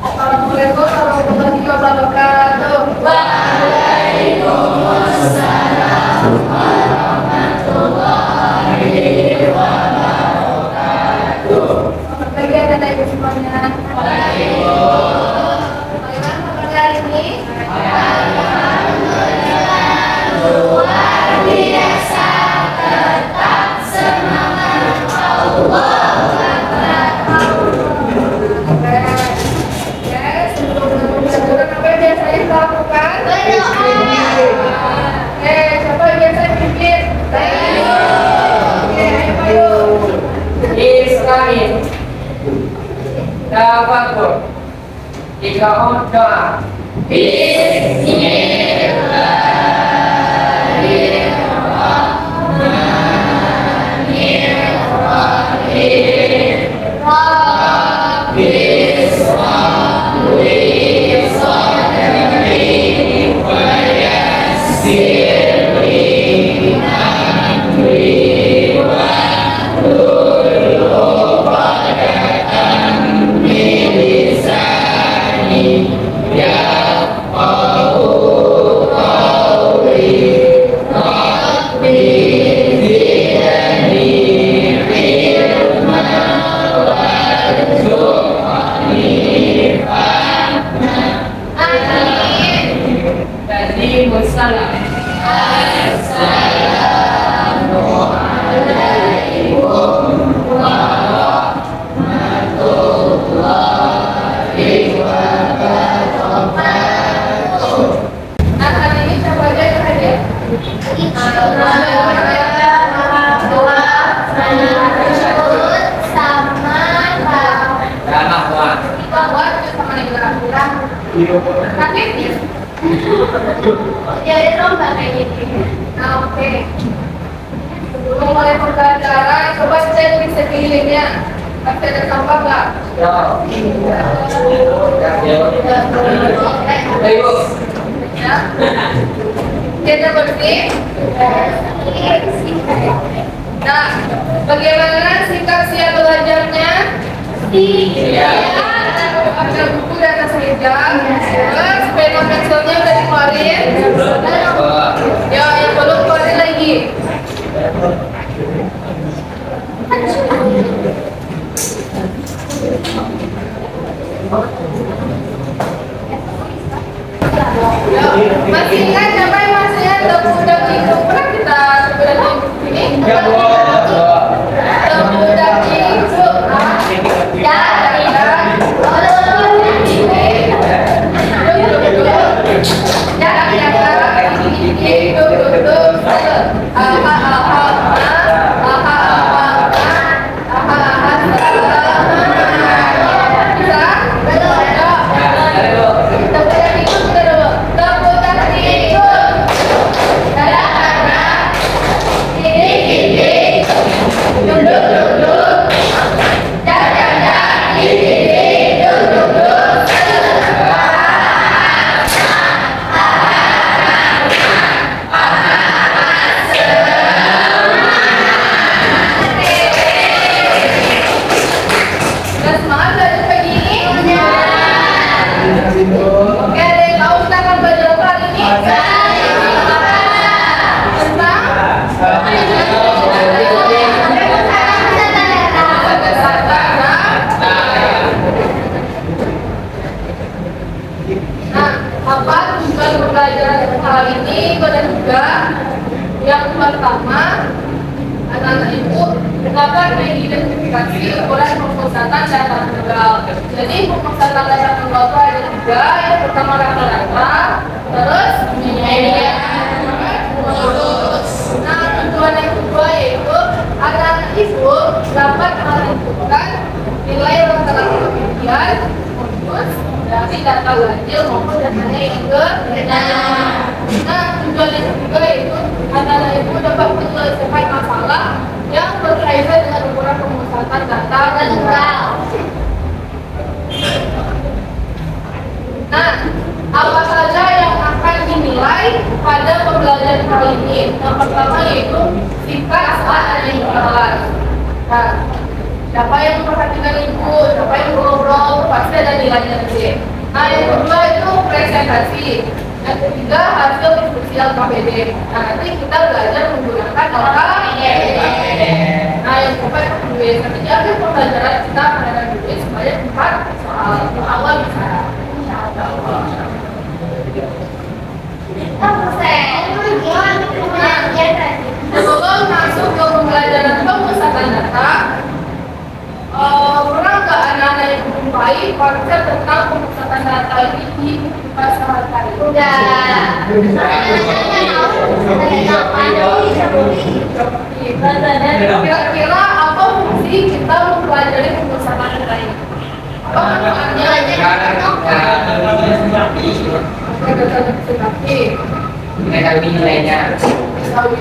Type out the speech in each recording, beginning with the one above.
Assalamualaikum warahmatullahi wabarakatuh. Waalaikumsalam warahmatullahi wabarakatuh. Selamat pagi anak-anak semuanya. Bagaimana kabar hari ini? Luar biasa, tetap semangat. Allah apa yang biasanya kita lakukan? Berdoa. Siapa yang biasa pimpin? Ayo. Ayo. Islami Tafakur Ikaun doa jadi lomba kayak gitu. Nah, oke. Sebelum mulai pembelajaran, coba cek di sekelilingnya. Masih ada sampah nggak? Ya. Kita bersih. Nah, bagaimana sikap siap belajarnya? Siap. Ada buku dan atas meja. Terus pena pensilnya udah dikeluarin. Ya, yang belum keluarin lagi. Ya, masih ingat siapa yang masih ada udah itu pernah kita sudah ini? Udah itu. Ya. Yang pertama, anak-anak ibu dapat mengidentifikasi ukuran pemusatan data tunggal. Jadi pemusatan data tunggal itu ada tiga. Yang pertama rata-rata, terus median, lurus. Nah, tujuan yang kedua yaitu anak-anak ibu dapat menentukan nilai rata-rata median, lurus dari data ganjil maupun datanya yang genap. Nah, tujuan yang ketiga yaitu anak-anak ibu dapat menyelesaikan masalah yang berkaitan dengan ukuran pemusatan data tunggal. Nah, apa saja yang akan dinilai pada pembelajaran kali ini? Yang pertama yaitu sifat dan yang kelas. Nah, siapa yang memperhatikan ibu, siapa yang ngobrol, pasti ada nilainya nanti. Nah, yang kedua itu presentasi. Yang ketiga hasil diskusi LKPD. Nah, nanti kita belajar menggunakan LKPD. Nah, yang keempat itu duit. Nanti ada pembelajaran kita akan ada duit supaya 4 soal awal bisa. Sebelum masuk ke pembelajaran pemusatan data, pernah nggak anak-anak yang menjumpai konsep tentang pemusatan data ini di kehidupan sehari-hari? Kira-kira apa fungsi kita mempelajari pemusatan data ini? Apa mengetahui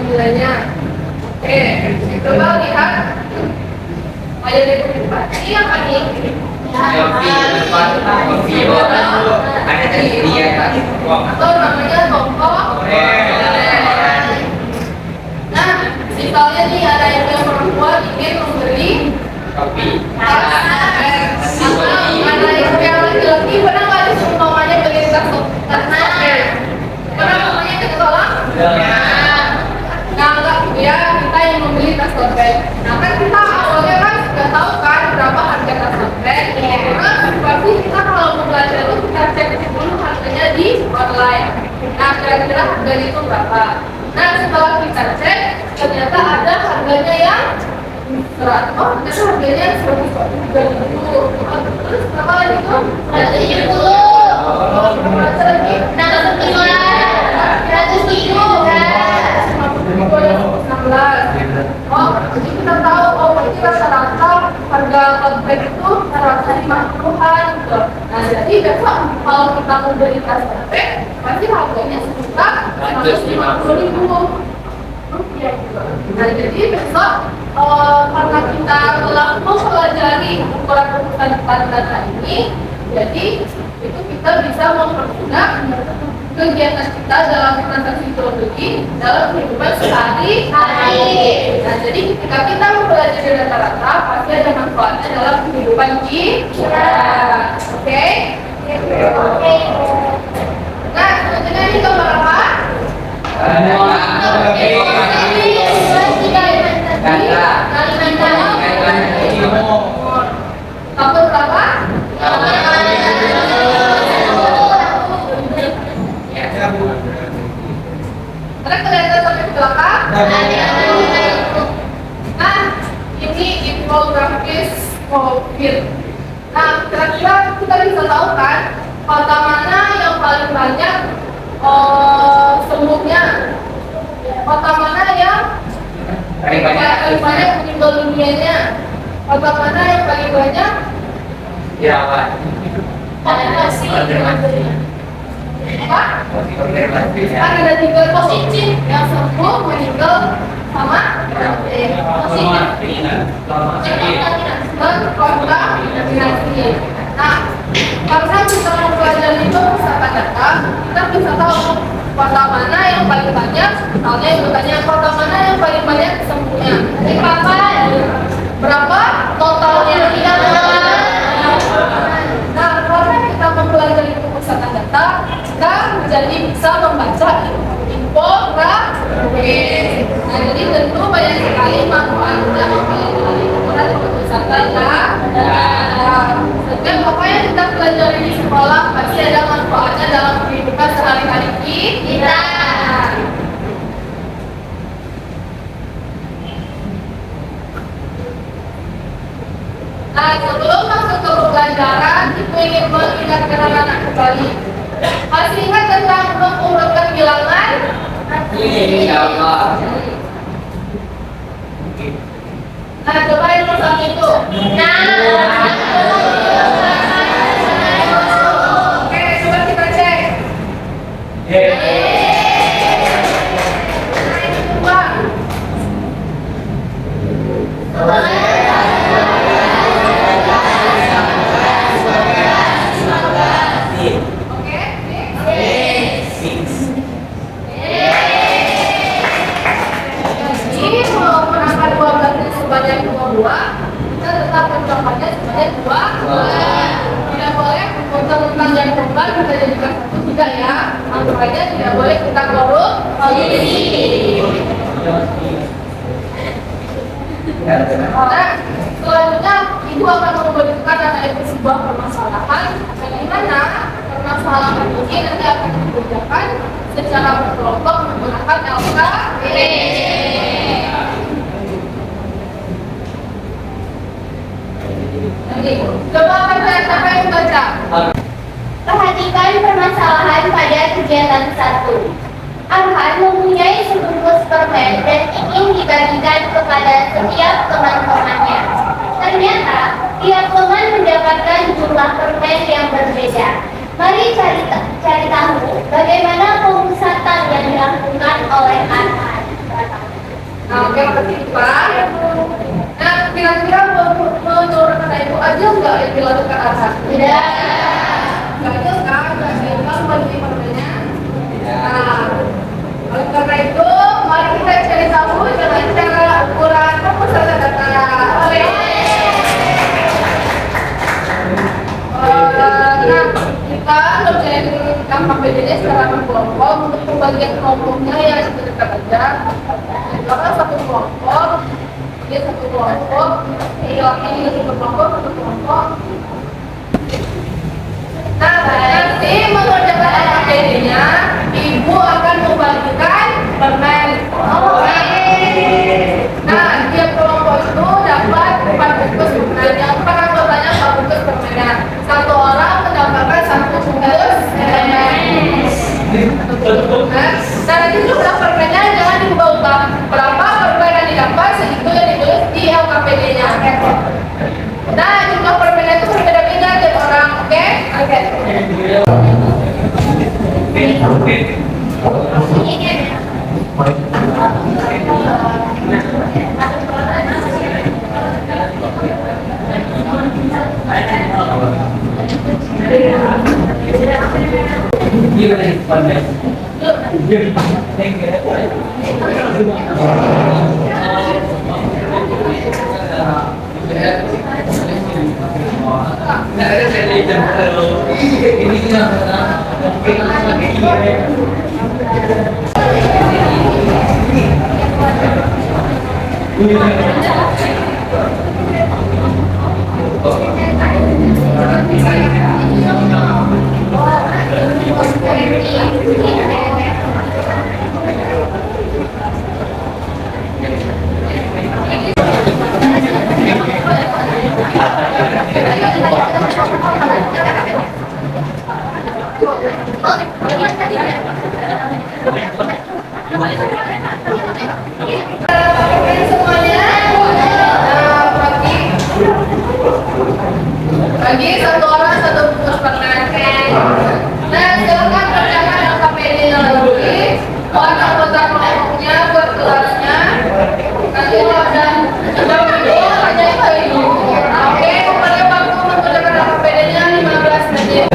nilainya. Oke, coba lihat ada di depan. Ini apa nih? Ada tersedia kan? Atau namanya tombol. Nah, misalnya nih ada yang perempuan ingin membeli Kopi. atau ada yang laki-laki pernah nggak disuruh mamanya beli tas topi? Pernah mamanya ketolak? Nah, enggak ya, kita yang membeli tas topi. Nah, kan kita awalnya kan sudah tahu kan berapa harga tas topi. Terus pasti kita kalau mau belajar itu kita cek dulu harganya di online. Nah, kira-kira harganya itu berapa? Nah, setelah kita cek, ternyata ada harganya yang 100, ternyata harganya 130. Terus berapa lagi tuh? 170. Berapa lagi? 16. Oh, jadi kita tahu, oh berarti rata-rata harga tote itu rata-rata 50-an gitu. Nah, jadi besok kalau kita membeli tas tote, pasti harganya sekitar 150.000 rupiah gitu. Nah, jadi besok karena kita telah mempelajari ukuran pemusatan data ini, jadi itu kita bisa mempermudah kegiatan kita dalam transaksi jual beli dalam kehidupan sehari-hari. Nah, jadi ketika kita mempelajari data-data pasti ada manfaatnya dalam kehidupan kita. Oke? Nah, selanjutnya ini gambar apa? Kabel berapa? Terus kelihatan sampai ke belakang? Nah, ini infografis COVID. Nah, kira-kira kita bisa tahu kan kota mana yang paling banyak sembuhnya? Kota mana yang paling banyak meninggal dunianya? Kota mana yang paling banyak? Dirawat. Apa? Kan ada 3 positif yang sembuh, meninggal, sama positif dan kontaminasi. Nah, karena kita mempelajari pemusatan data, kita bisa tahu kota mana yang paling banyak, misalnya itu tanya kota mana yang paling banyak sembuhnya. Jadi berapa totalnya? Nah, karena kita mempelajari pemusatan data, kita menjadi bisa membaca infografis. Nah, jadi tentu banyak sekali manfaat dalam mempelajari pemusatan data. Setiap apa yang kita pelajari di sekolah pasti ada manfaatnya dalam kehidupan sehari-hari kita. Nah, sebelum masuk ke pembelajaran, ibu ingin mengingatkan anak-anak kembali. Masih ingat tentang mengurutkan bilangan? Insyaallah. Nah, coba yang pertama itu. Oke, coba kita cek. Nah, ini dua. Jadi, mau menambah 12 sebanyak 22, kita tetap bukan bisa jadikan satu tidak ya. Aturannya tidak boleh kita korupsi. Nah, selanjutnya ibu akan memberikan data itu sebuah permasalahan, di mana permasalahan ini nanti akan dikerjakan secara berkelompok menggunakan LKP. Coba siapa yang baca? Perhatikan permasalahan pada kegiatan 1. Arhan mempunyai sebungkus permen dan ingin dibagikan kepada setiap teman-temannya. Ternyata, tiap teman mendapatkan jumlah permen yang berbeda. Mari cari tahu bagaimana pemusatan yang dilakukan oleh Arhan. Nah, oke, makasih Pak. Nah, kira-kira menurut kata ibu aja nggak yang dilakukan Arhan? Tidak. Nggak aja kan? Nggak seimbang bagi permennya. Nah, oleh karena itu, mari kita cari tahu dengan cara ukuran pemusatan data. Nah, kita ngerjain KPD-nya secara berkelompok untuk pembagian kelompoknya ya sebentar aja. Karena satu kelompok, dia satu kelompok, ini satu kelompok. Nah, nanti mengerjakan KPD-nya, ibu akan membagikan permen. Nah, tiap kelompok itu dapat 4 bungkus permen. Yang per anggotanya 4 bungkus permennya. Satu orang mendapatkan 1 bungkus permen. Nah, nanti jumlah permennya jangan diubah-ubah. Berapa permen yang didapat, segitu yang ditulis di LKPD-nya. Nah, jumlah permennya itu berbeda-beda tiap orang, oke? Bagi satu orang 1 bungkus permen. Nah, silakan kerjakan LKPD-nya lagi. Buat anggota kelompoknya, buat kelasnya. Nanti ada video hanya itu. Oke, pada waktu mengerjakan LKPD-nya 15 menit.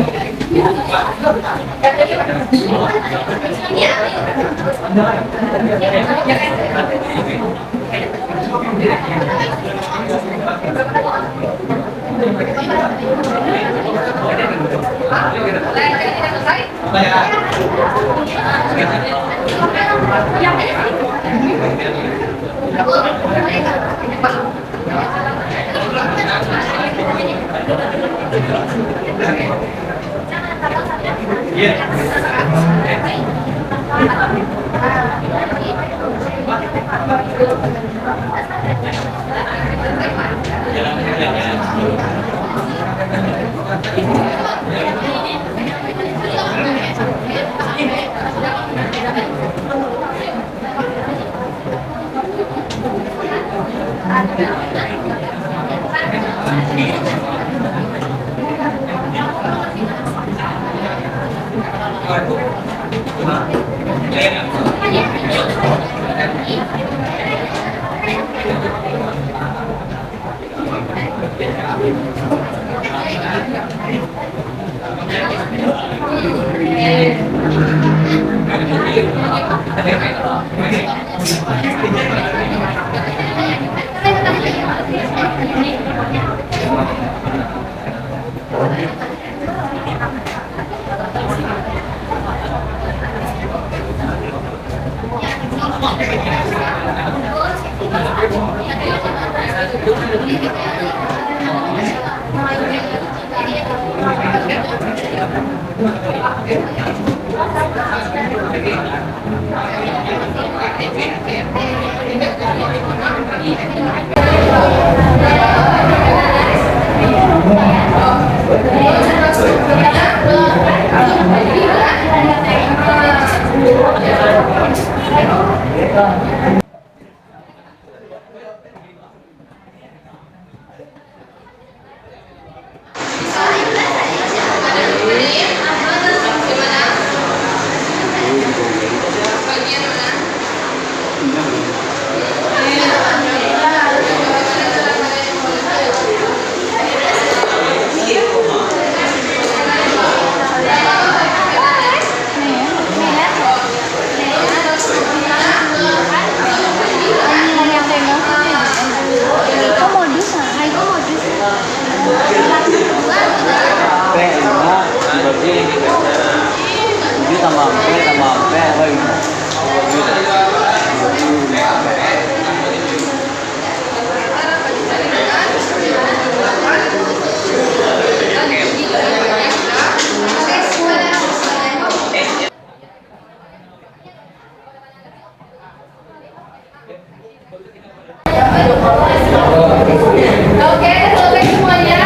Oke, selesai semuanya.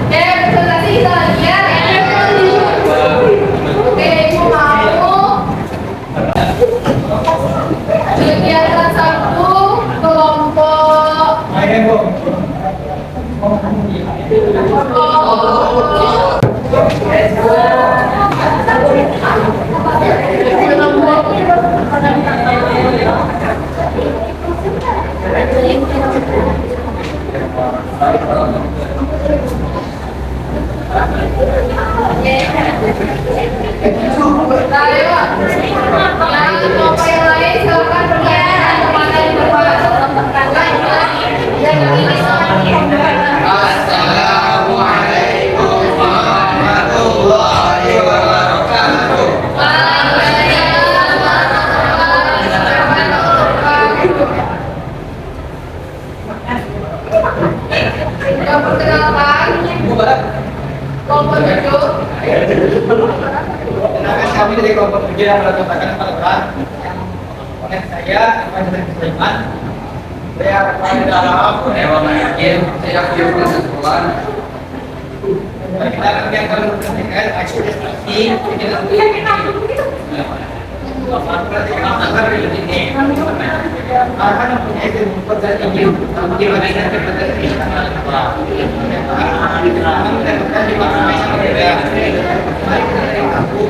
Oke, presentasi kita lagi ya. Oke, ibu mau kegiatan satu kelompok. Nah, ayo. Yang kelompok yang lain silakan pergi kemana di depan. Yang ini Assalamualaikum warahmatullahi wabarakatuh. Sudah perkenalkan kelompok 7. Kenalkan kami dari kelompok kerja yang melaksanakan pelajaran. Oleh saya, Iman Sulaiman. Saya akan dalam Saya kirim sekolah. kita akan memperhatikan ekspektasi dengan akan mempunyai jemput dan ingin diberikan kepada kita. Mendapatkan di mana yang berbeda. Baik dari aku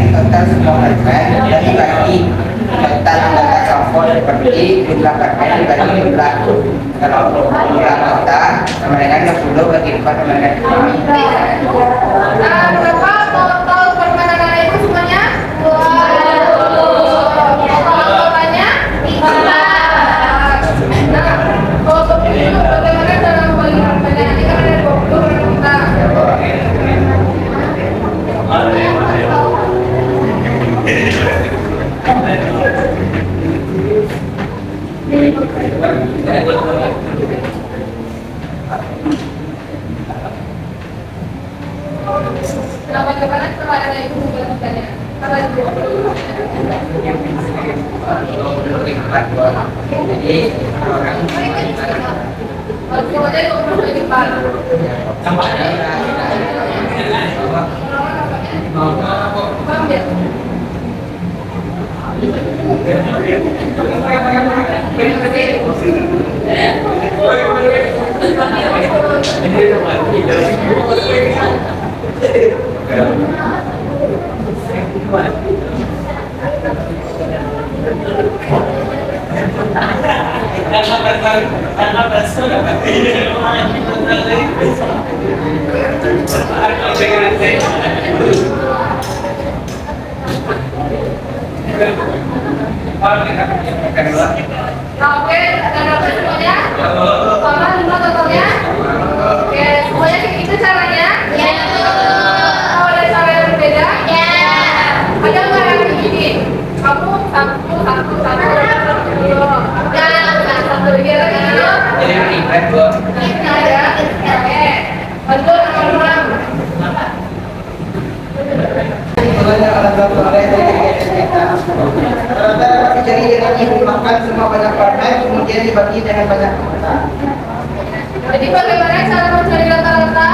total semua permen dibagi total anggota sampel seperti jumlah permen dibagi jumlah kalau jumlah anggota sama dengan 60 bagi 4 sama dengan 5. Nah, berapa total permainan anak itu semuanya? 20. Total anggotanya 14. Nah, kelompok itu bagaimana cara membagi permainan? Ini kan ada 20 kita. Nah, bagaimana setelah ada ibu menjelaskannya? Karena ibu kalau aja itu umur lebih depan. Paham ya? Oke, ada berapa semuanya? Sama 5 totalnya? Oke, semuanya kayak gitu caranya? Ya. Oh, ada cara yang berbeda? Ya. Ada nggak yang begini? Kamu satu. Ya, satu kira gitu. Jadi ribet Bu. Ini ada. Oke, betul nomor 6. Sebenarnya alat bantu ada yang kita. Rata-rata jari-jarinya dimakan semua banyak permen, kemudian dibagi dengan banyak kota. Jadi bagaimana cara mencari rata-rata?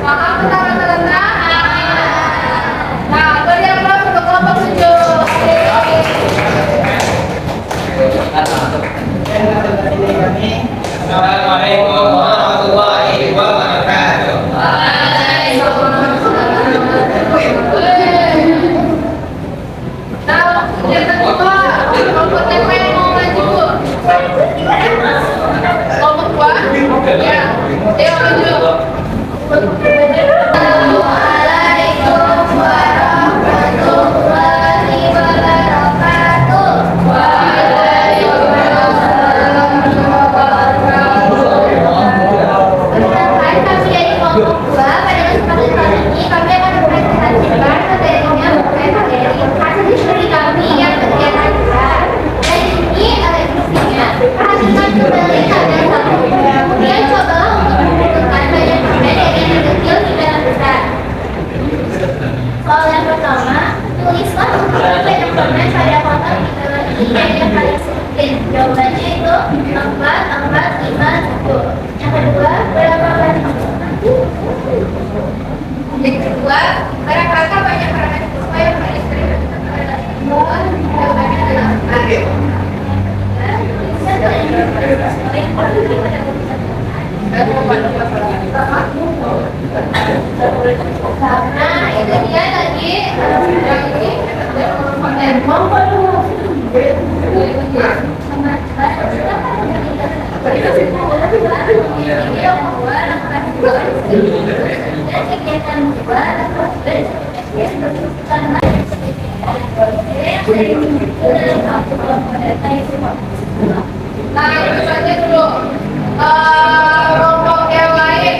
Paham tentang rata-rata? Nah, beri aplaus untuk kelompok 7. Assalamualaikum warahmatullahi wabarakatuh. Nah, yang kedua, kelompok TP mau maju. Kelompok 2, ya, ayo maju. Assalamualaikum warahmatullahi wabarakatuh. Perkenalkan, kami dari kelompok 2. Pada kesempatan kali ini kami akan mempresentasikan materinya mengenai materi hasil studi kami yang kegiatan besar. Dan ini ada isinya. Perhatikan kembali ada satu. Kemudian cobalah untuk menentukan banyak permen dari yang kecil hingga yang besar. Soal yang pertama, tulislah ukuran banyak permen pada kotak ini dan yang paling sedikit. Jawabannya itu 4, 4, 5, 10. Yang kedua, berapa banyak? Yang kedua, barang-barang banyak permen siswa yang paling sering digunakan adalah jawabannya adalah 4. Nah, itu dia tadi Yang ini nah, itu saja dulu. Kelompok yang lain,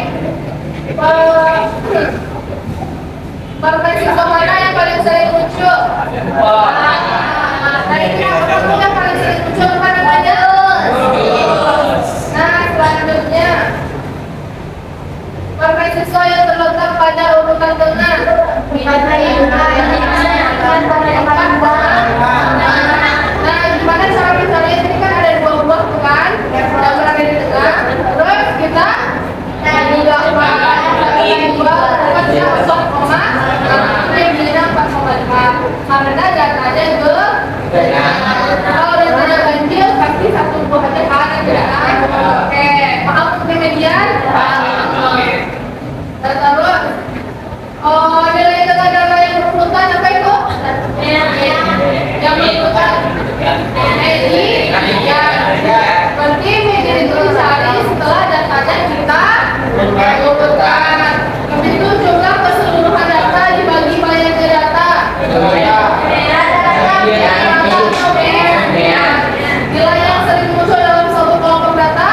permen siswa mana yang paling sering muncul? Nah, ini apa yang paling sering muncul apa namanya? Nah, selanjutnya permen siswa yang terletak pada urutan tengah. Nah, gimana cara mencarinya? Ini kan ada 2 buah tuh kan, yang berada di tengah. Terus kita buka kosong koma, yang beda 4,5. Karena datanya ke kalau datanya ganjil pasti 1 buah aja kan, ya kan? Oke, paham untuk median? Dan terus nilai tengah data yang berurutan apa itu? Yang berurutan berarti median itu dicari setelah datanya kita urutkan. Habis itu jumlah keseluruhan data dibagi banyaknya data. Nilai yang sering muncul dalam suatu kelompok data.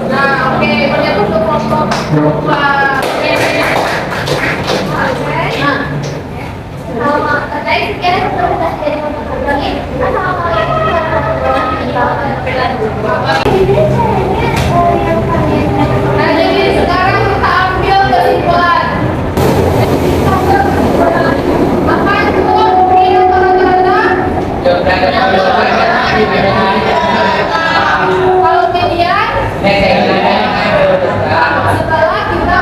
Nah, oke, berarti untuk kelompok 2. Nah, jadi sekarang kita ambil kesimpulan. Apa itu median rata-rata? Kalau median, setelah kita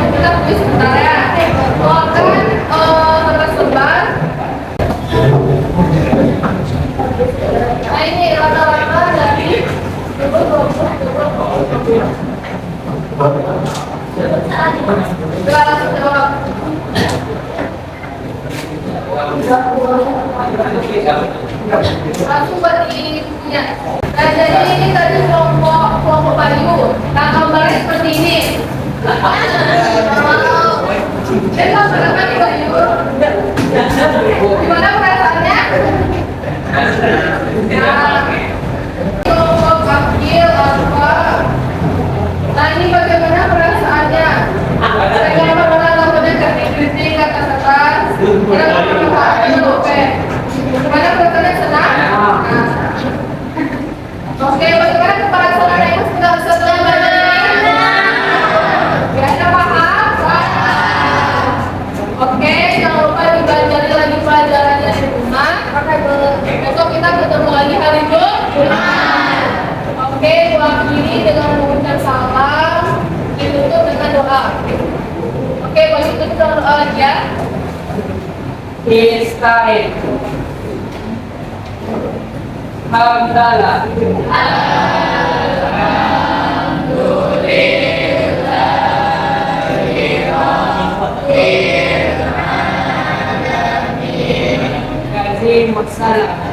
Kita sebentar ya. Doakan sebar. Nah ini rata-rata dari langsung berdirinya. Nah jadi ini tadi kelompok Bayu. Nah gambarnya seperti ini. Jadi gambarnya di Bayu. Gimana perasaannya? Nah, kelompok Akil apa? Nah ini bagaimana perasaannya? Saya pernah lakukan kritik kata-kata. Gimana perasaannya senang? Oke, bagaimana keperasaan ibu setelah belajar ini? Biasa paham? Oke, jangan lupa dipelajari lagi pelajarannya di rumah. Besok kita ketemu lagi hari Jumat. Oke, akhiri dengan mengucapkan salam, ditutup dengan doa. Oke, Bayu tutup dengan doa lagi ya. Israel. Hamdalah. Alhamdulillah. Wassalam.